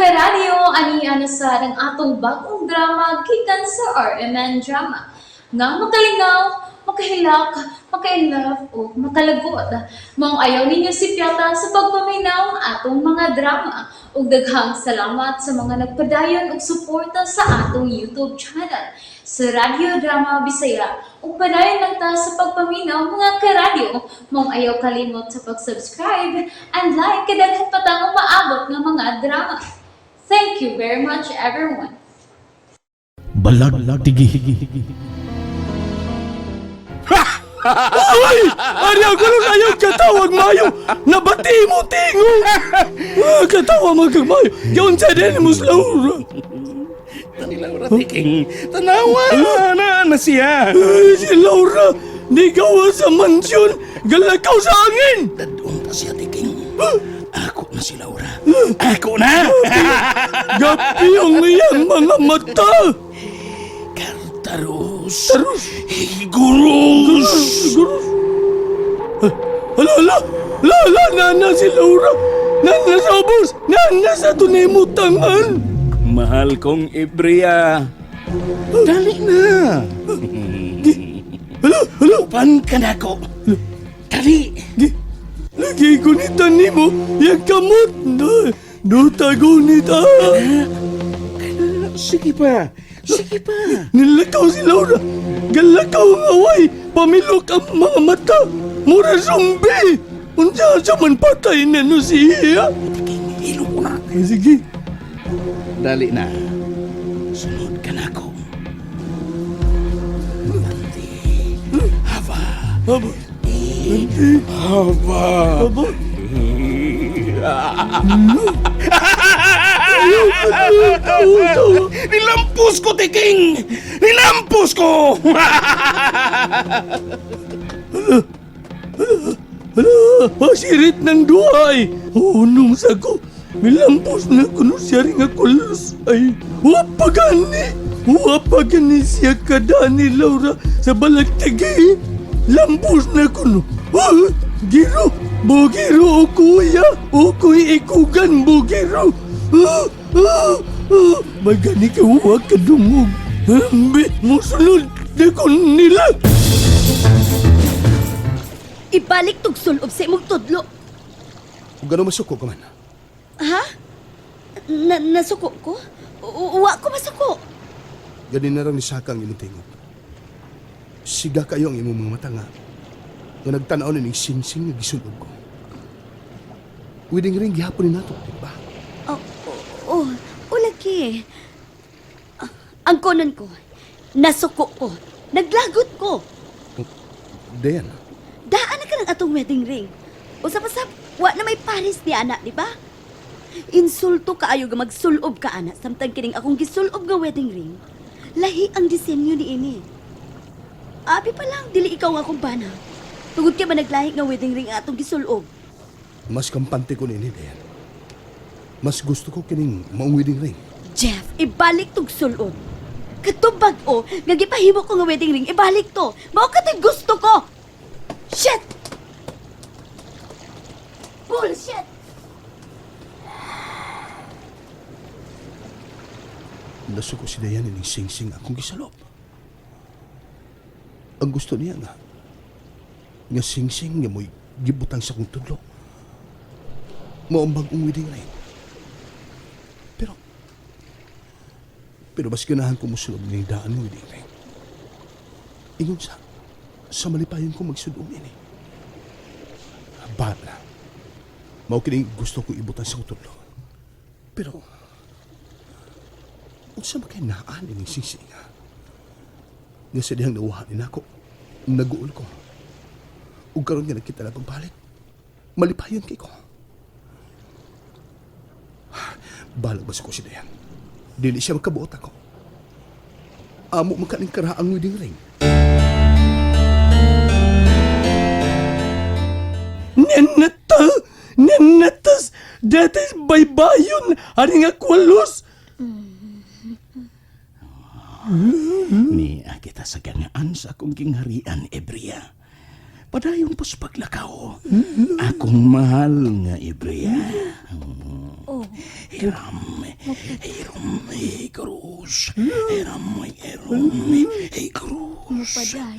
karadyo, aniya na sa ng atong bagong drama gikan sa RMN Drama. Nga makalingaw, makahilak, maka-inlove, o makalagod. Maong ayaw ninyo si Piata sa pagpaminaw ang atong mga drama. Ug daghang salamat sa mga nagpadayon ug suporta sa atong YouTube channel sa Radyo Drama Bisaya. Ug padayon lang ta sa pagpaminaw mga karadyo. Maong ayaw kalimot sa pag-subscribe and like kadaghan pa tang maabot nga mga drama. Thank you very much everyone. Balag tigi. Ay! Ari ako lang ayaw katawag mayo! Nabati mo tingong! Katawa magkagmayo! Gawin sa din mo sa Laura! Laura Tiking, tanawa na siya. Si Laura! Di gawa sa mansyon! Galakaw sa angin! Dadun ta siya, Tiking. Ako na si Laura. Ako na! Gapi ang iyang mga mata! Kartaros. Tarus! Gurus. Gurus! Hala! Nana si Laura! Nana sa ubos! Nana sa tunimutangan! Mahal kong Ibria. Dali na. Hala! Upan ka na ko. Dali. Lagi gunitan ni mo, yung kamot. Duta gunita. Sige pa. Sige pa. Nilakaw si Laura. Galakaw ang away. Pamilok ang mga mata. Mura zombie. Unsa sa man patay na no siya. Hilo ko na. Sige. Dali na. Sunod ka na ko. Nanti. Haba. Aba. Haba. Aba. Nilampus ko, Tiking! Nilampus ko! Pasirit ng duhay. Unong sago. Milampos na kuno siya rin nga kulos. Ay, wapagani siya kada ni Laura sa balagtigi. Lampos na kuno. Giro, bugiro o kuya. O kuy ikugan bugiro. Magani ka huwag kadungog. Ambi, musunod na kun nila. Ibalik tog sulob sa imong tudlo. Kung gano'n masuko ka man, Ha? Nasuko ko? Uwa ko masuko. ganin na lang ni Saka ang imong tingog. Siga kayo ang imong mga mata nga nagtanaw na ning singsing nga gisulod ko. Wedding ring gihapon ni nato, di ba? Lagi. Ang konon ko, nasuko ko, naglagot ko. Dayan, Daan na ka ng atong wedding ring. Usap-usap, wa na may paris ni anak, di ba? Insulto kaayo ga magsulob ka, anak, samtang kining akong gisulob nga wedding ring. Lahi ang disenyo ni ini. Abi pa lang, dili ikaw nga akong bana. Tugod ka ba naglahi nga wedding ring atong gisulob? mas kampante ko nini, Dayan. Mas gusto ko kining maong wedding ring. Jeff, ibalik tog sulod. Katubag o, nga gipahimo ko nga wedding ring, ibalik to. Mao kato'y gusto ko. Shit! Bullshit! Nasuko si Dayan ning singsing akong gisalop. Ang gusto niya nga singsing nga mo'y gibutang sa kong tudlo. Maong bagong wedding ring. Pero mas ganahan ko musulog ng daan ng wedding ring. Ingon sa malipayon ko magsudom ini. Bad na. Mao kining gusto ko ibutan sa utodlo. Pero, unsa makinaan ini sisinga? Nga sa dihang nauhanin ako, naguol ko. Ug karon nga nakita na pagbalik, malipayon kay ko. Balag ba ko si Dayan? Dili siya makabuot ako. Amo makaning karaang wedding ring. Nenatas, datis baybayon, hari nga kwalos. Ni kita sa ganaan sa akong gingharian, Ibria. Padayon po sa paglakaw. Akong mahal nga Ibrea. Oh, Hiram, Cruz. Hiram, Cruz. padayon.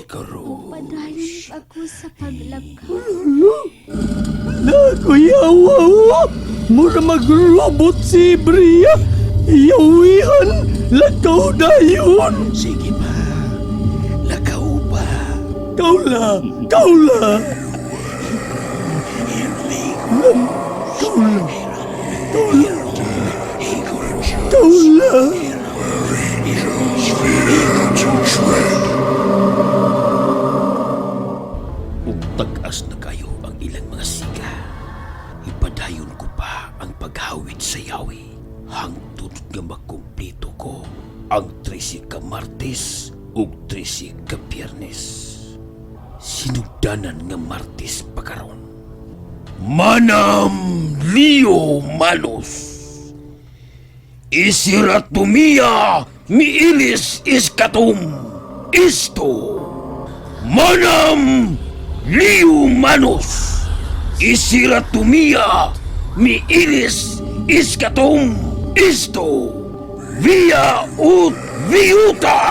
Cruz. Padayon ako sa paglakaw. Nakuyawawa! Mura mag-robot si Bria! Iyawihan! Lakaw dayon! Sige pa. Lakaw pa. Kaula! Kaula! Kaula! Ug tag-as na kayo ang ilang mga siga. Ipadayon ko pa ang paghawid sa yawi. Hangtod nga makumpleto ko ang 13 ka Martes ug 13 ka Biyernes. Sinugdanan nga Martes pagkaron. Manam Leo Manos. Isiratumia miilis iskatum. Isto. Manam Leo Manos. Isiratumia miilis iskatum. Isto. Via ut viuta.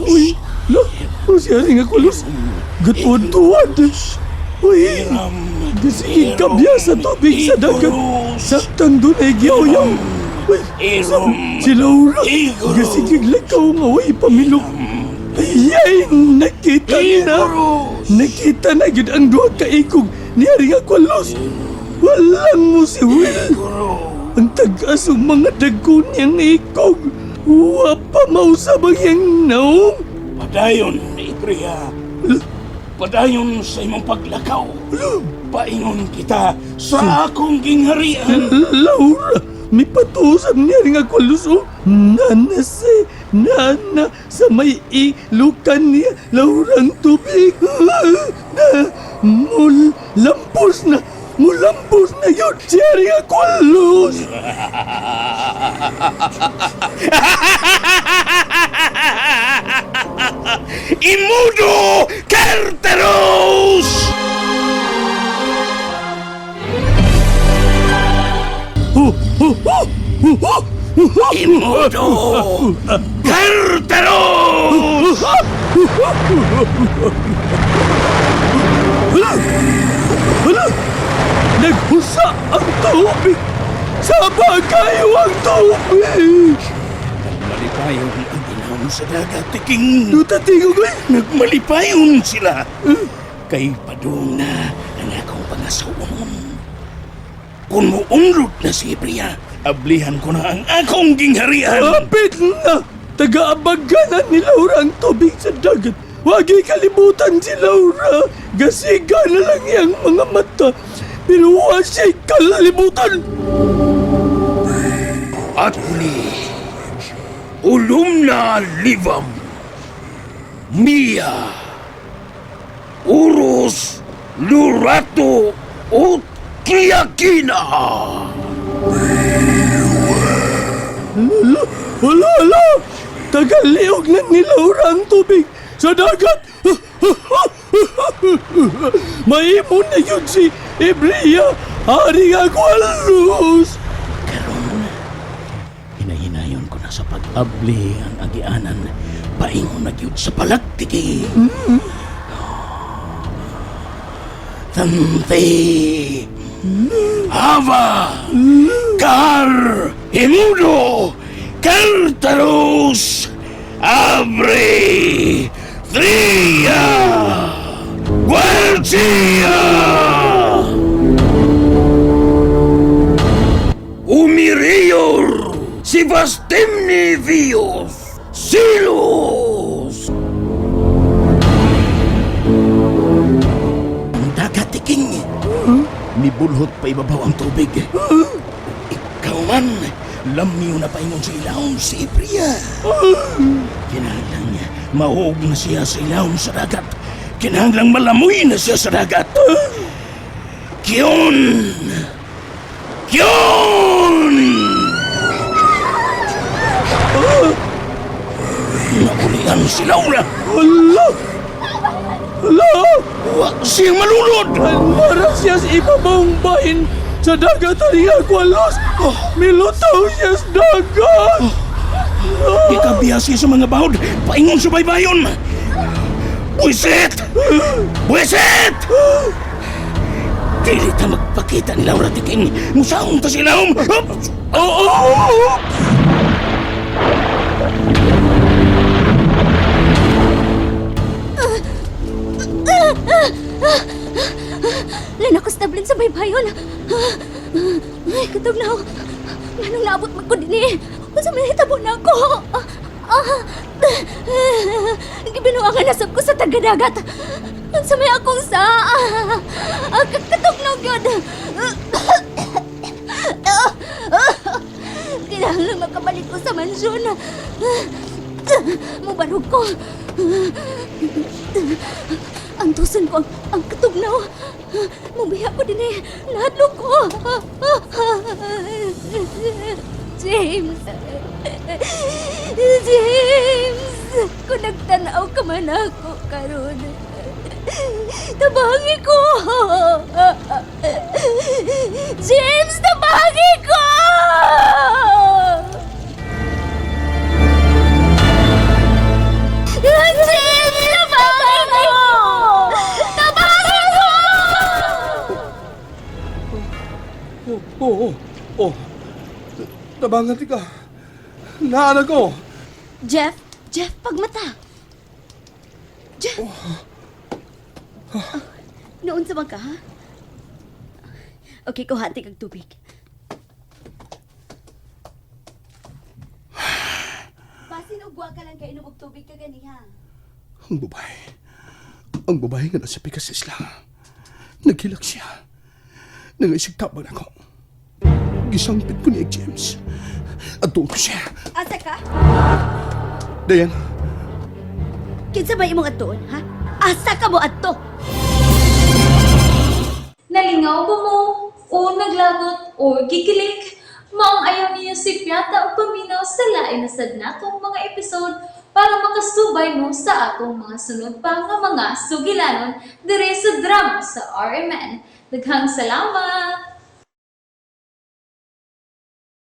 Uy! La! O siya rin ako los! Gatuan-tuan! Uy! Gasigig kabya sa tubig sa dagat! Saktang doon ay giyaw-yaw! Uy! Si Laura! Gasigig lakaw nga way pamilok! Ayay! Nakita na! Nakita na yun ang duha kaigog ni Haring Aqualos! Walang mo si Will! Ang tagas ng mga dagon niyang ikog! Wa pa mausabang yang naong! Padayon, Ibrea. Padayon sa imong paglakaw. Paingon kita sa akong gingharian. Laura, may patusan niya rin ako luso. Nana sa may ilukan niya, Laurang tubig. Mulampos na yun siya rin ako lus. Imudo Carteros! Imudo Carteros! Hala! Naghusa ang tubig! Sa bagayo ang tubig! Nagmalipayon ang inam sa dagat, tiking. Tutatingog lang! Nagmalipayon sila. Kay padung na ang akong pangasawon. Kung muunrot na si Ibrea, ablihan ko na ang akong gingharian. Kapit na! Taga-abaganan ni Laura ang tubig sa dagat. Huwag kalimutan si Laura. Gasiga na lang iyang mga mata. Pero huwag siya kalimutan. At ni Ulumna Livam Mia Urus Lurato Ut Kiyakina. Hala! Tagaliog na ni Laura ang tubig sa dagat. Maimon na yun si Ibrea. Haring Aqualos. Karon, hinahinayon ko na sa pag-abli ang agianan. Paingon na gyud sa palaktiki. Tante Hava Kar Himudo Cartaros Abre Tria Guardia Umirior Sivastemni Vios Silos. Ang dagat, King. Nibulhot pa ibabaw ang tubig. Ikaw man, lamiw na paingon sa ilawom si Ibrea. Kinahanglang maog na siya sa ilawom sa dagat. Kinahanglang malamoy na siya sa dagat. Kiyon! Kiyon! Yan si Laura! Hala! Hala! Wa siyang malunod! Para siya sa ibabang bahin sa dagat ani nga kwalos. Milutaw siya sa dagat. Ikabiya siya sa mga bahod, paingon sa baybayon! Buisit! Buisit! Dili ta magpakita ni Laura Tiking. Musaong ta sila Oo! Lanakos tablin sa baybayon. Ay, katog na ako. Anong naabot man ko din eh. Unsa may hitabo na ako. Gibinuangan nasab ko sa tagadagat. Unsa may akong sa... Katog na gyud. Kinahanglan makabalik ko sa mansyon. Mubarog ko. Antusan ko ang katugnaw. Mubiya ko din eh. Nahadlok ko. James. James. Kung nagtanaw ka man ako karon. Tabangi ko. James, tabangi ko. James, tabangi ko. Tabangi ko. Oh. Tabangan ka. Naanak ko. Jeff, pagmata. Jeff. Noon sa ka, ha? Okay, kuhati kag tubig. Basin ugwa ka lang kay inom og tubig ka gani, ha? Ang babae nga nasa pikas sa isla. Naghilak siya. Nangaisig tabang ako. Gisangpit ko ni James. At tuon ko siya. Asa ka? Dayan, Kinsa ba imong atuon, ha? Asa ka mo adto? Nalingaw ba mo? O naglagot? O gikilik? Maong ayaw niya si Piata o paminaw sa lain na sad natong mga episode para makasubay mo sa atong mga sunod pa nga mga sugilanon dire sa drama sa RMN. Daghang salamat!